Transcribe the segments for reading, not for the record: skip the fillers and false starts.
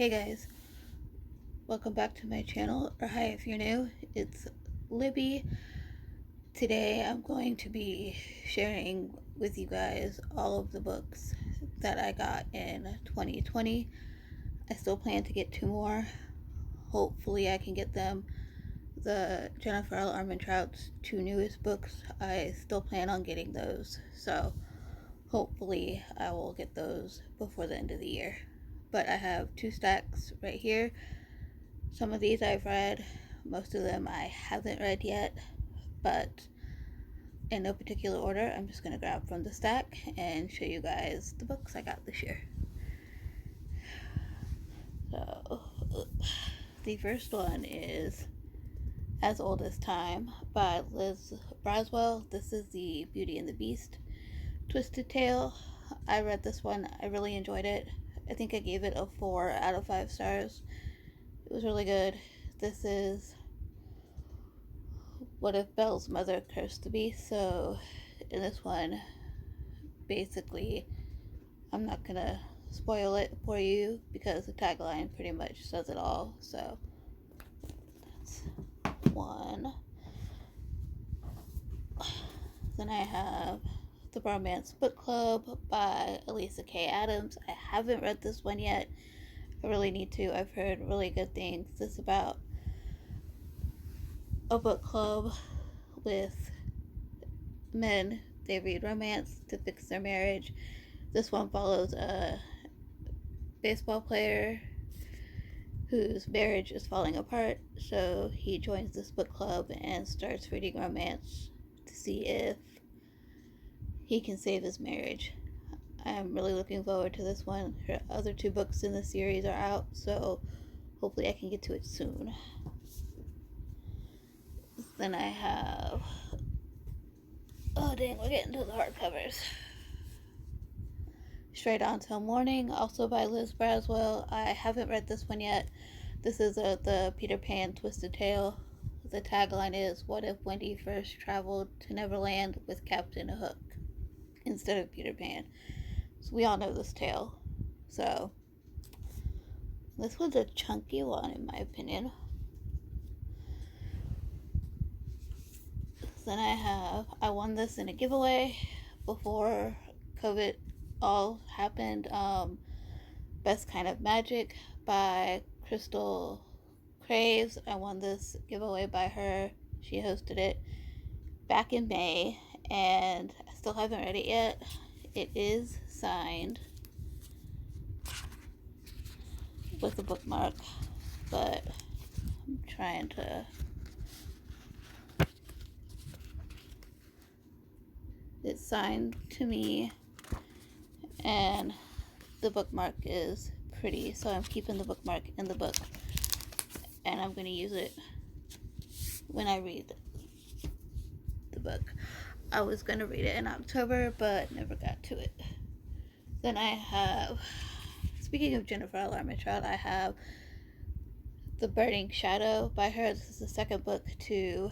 Hey guys, welcome back to my channel, or hi if you're new. It's Libby. Today I'm going to be sharing with you guys all of the books that I got in 2020. I still plan to get 2 more. Hopefully I can get them. The Jennifer L. Armentrout's 2 newest books, I still plan on getting those. So hopefully I will get those before the end of the year. But I have 2 stacks right here. Some of these I've read, most of them I haven't read yet, but in no particular order, I'm just going to grab from the stack and show you guys the books I got this year. So, the first one is As Old as Time by Liz Braswell. This is the Beauty and the Beast Twisted Tale. I read this one, I really enjoyed it. I think I gave it a 4 out of 5 stars. It was really good. This is what if Belle's mother cursed the beast. So in this one, basically, I'm not gonna spoil it for you because the tagline pretty much says it all. So that's one. Then I have The Romance Book Club by Elisa K. Adams. I haven't read this one yet. I really need to. I've heard really good things. It's about a book club with men. They read romance to fix their marriage. This one follows a baseball player whose marriage is falling apart, so he joins this book club and starts reading romance to see if he can save his marriage. I'm really looking forward to this one. Her other 2 books in the series are out, so hopefully I can get to it soon. Then I have... oh dang, we're getting to the hardcovers. Straight On Till Morning, also by Liz Braswell. I haven't read this one yet. This is the Peter Pan Twisted Tale. The tagline is, what if Wendy first traveled to Neverland with Captain Hook instead of Peter Pan? So we all know this tale. So this was a chunky one in my opinion. Then I won this in a giveaway before COVID all happened. Best Kind of Magic by Crystal Craves. I won this giveaway by her. She hosted it back in May, and I still haven't read it yet. It is signed with a bookmark, but I'm trying to... it's signed to me, and the bookmark is pretty, so I'm keeping the bookmark in the book, and I'm going to use it when I read the book. I was going to read it in October, but never got to it. Then I have, speaking of Jennifer L. Armentrout, I have The Burning Shadow by her. This is the second book to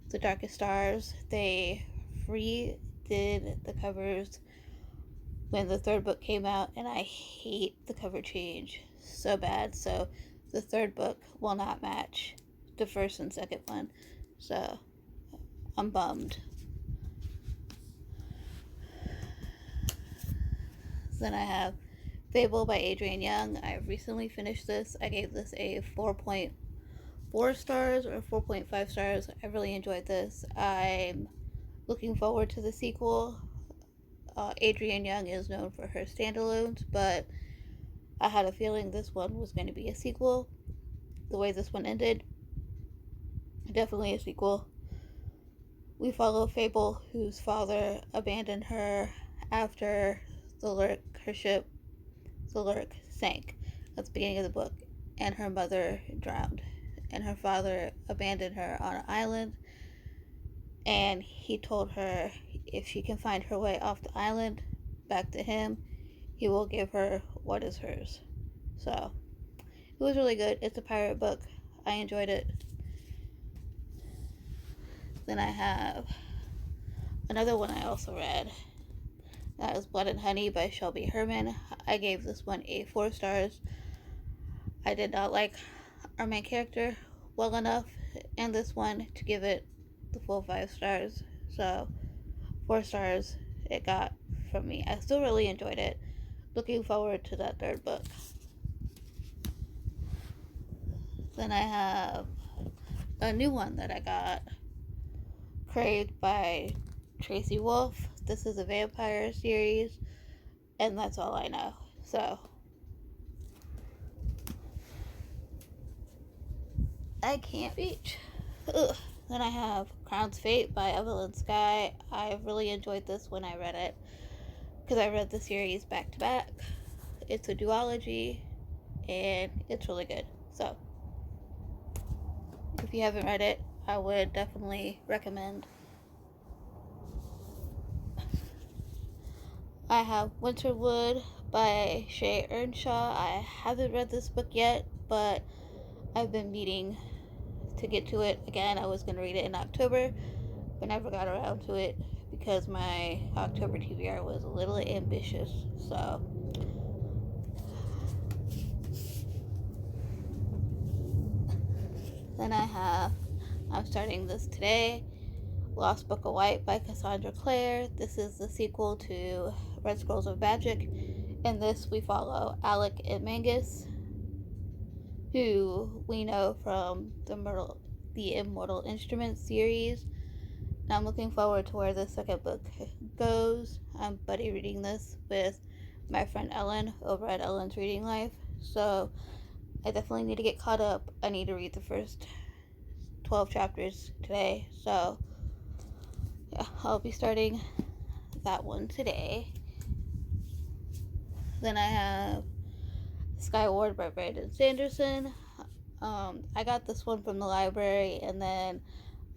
The Darkest Stars. They redid the covers when the third book came out, and I hate the cover change so bad. So the third book will not match the first and second one. So I'm bummed. Then I have Fable by Adrienne Young. I recently finished this. I gave this a 4.4 stars or 4.5 stars. I really enjoyed this. I'm looking forward to the sequel. Adrienne Young is known for her standalones, but I had a feeling this one was going to be a sequel. The way this one ended, definitely a sequel. We follow Fable, whose father abandoned her after her ship, the Lurk, sank at the beginning of the book, and her mother drowned. And her father abandoned her on an island, and he told her if she can find her way off the island back to him, he will give her what is hers. So it was really good. It's a pirate book. I enjoyed it. Then I have another one I also read. That is Blood and Honey by Shelby Herman. I gave this one a 4 stars. I did not like our main character well enough in this one to give it the full 5 stars. So 4 stars it got from me. I still really enjoyed it. Looking forward to that third book. Then I have a new one that I got, Craved by Tracy Wolf. This is a vampire series, and that's all I know. So I can't reach. Ugh. Then I have Crown's Fate by Evelyn Sky. I really enjoyed this when I read it because I read the series back to back. It's a duology and it's really good. So if you haven't read it, I would definitely recommend. I have Winterwood by Shay Earnshaw. I haven't read this book yet, but I've been meaning to get to it again. I was going to read it in October, but never got around to it because my October TBR was a little ambitious. So then I'm starting this today, Lost Book of White by Cassandra Clare. This is the sequel to Red Scrolls of Magic. In this, we follow Alec and Mangus, who we know from the Immortal Instruments series. And I'm looking forward to where the second book goes. I'm buddy reading this with my friend Ellen over at Ellen's Reading Life. So I definitely need to get caught up. I need to read the first 12 chapters today. So yeah, I'll be starting that one today. Then I have Skyward by Brandon Sanderson. I got this one from the library and then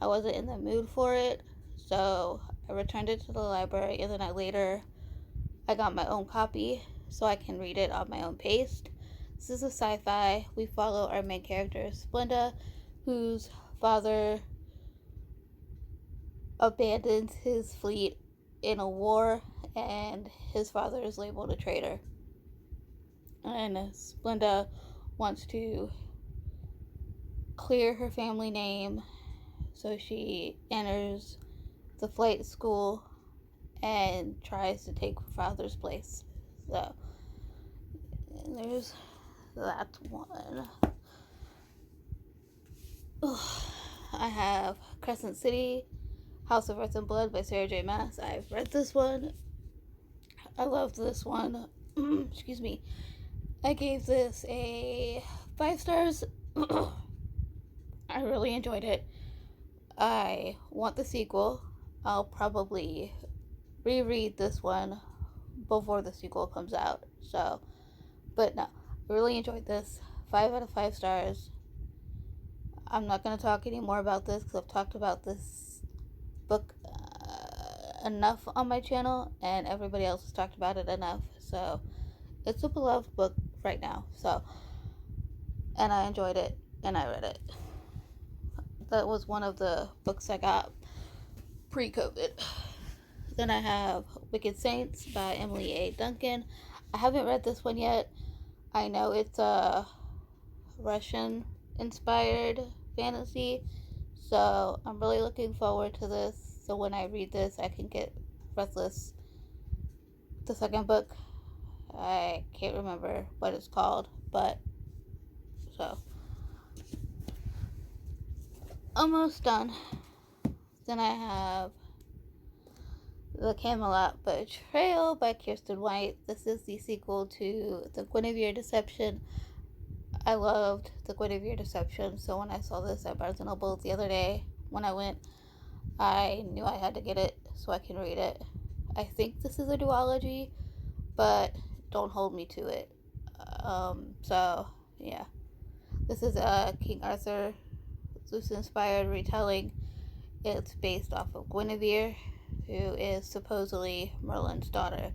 I wasn't in the mood for it, so I returned it to the library and then I got my own copy so I can read it on my own pace. This is a sci-fi. We follow our main character, Splenda, whose father abandons his fleet in a war and his father is labeled a traitor. And Splenda wants to clear her family name, so she enters the flight school and tries to take her father's place. So there's that one. I have Crescent City, House of Earth and Blood by Sarah J. Maas. I've read this one. I loved this one. Excuse me. I gave this a 5 stars. I really enjoyed it. I want the sequel. I'll probably reread this one before the sequel comes out. So, but no, I really enjoyed this. 5 out of 5 stars. I'm not going to talk any more about this because I've talked about this book enough on my channel and everybody else has talked about it enough. So, it's a beloved book right now. So, and I enjoyed it and I read it. That was one of the books I got pre-COVID. Then I have Wicked Saints by Emily A. Duncan. I haven't read this one yet. I know it's a Russian-inspired fantasy, so I'm really looking forward to this. So when I read this, I can get Breathless, the second book. I can't remember what it's called, but so almost done. Then I have The Camelot Betrayal by Kirsten White. This is the sequel to The Guinevere Deception. I loved The Guinevere Deception, so when I saw this at Barnes & Noble the other day when I went, I knew I had to get it so I can read it. I think this is a duology, but don't hold me to it. So, yeah. This is a King Arthur Zeus-inspired retelling. It's based off of Guinevere, who is supposedly Merlin's daughter.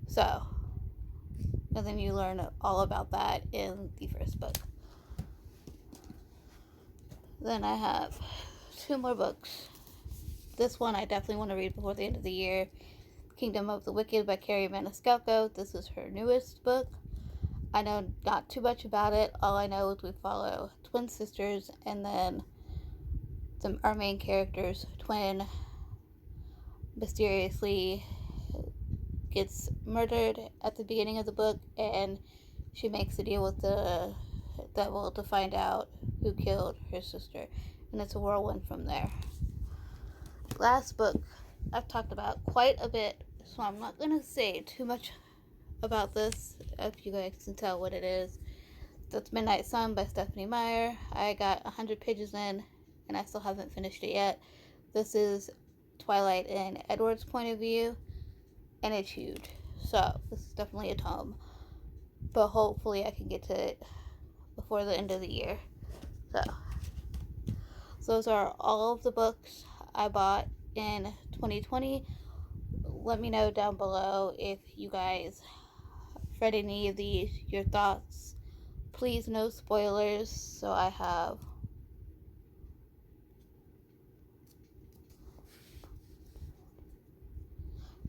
So, and then you learn all about that in the first book. Then I have 2 more books. This one I definitely want to read before the end of the year. Kingdom of the Wicked by Carrie Maniscalco. This is her newest book. I know not too much about it. All I know is we follow twin sisters, and then our main character's twin mysteriously gets murdered at the beginning of the book, and she makes a deal with the devil to find out who killed her sister, and it's a whirlwind from there. Last book I've talked about quite a bit, so I'm not going to say too much about this, if you guys can tell what it is. That's Midnight Sun by Stephanie Meyer. I got 100 pages in, and I still haven't finished it yet. This is Twilight in Edward's point of view, and it's huge. So, this is definitely a tome. But hopefully I can get to it before the end of the year. So those are all of the books I bought in 2020. Let me know down below if you guys read any of these, your thoughts. Please, no spoilers. So I have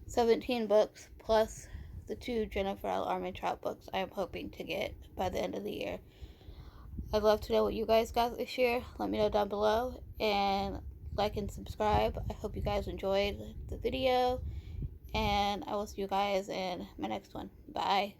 17 books plus the 2 Jennifer L. Armentrout books I am hoping to get by the end of the year. I'd love to know what you guys got this year. Let me know down below, and like and subscribe. I hope you guys enjoyed the video, and I will see you guys in my next one. Bye.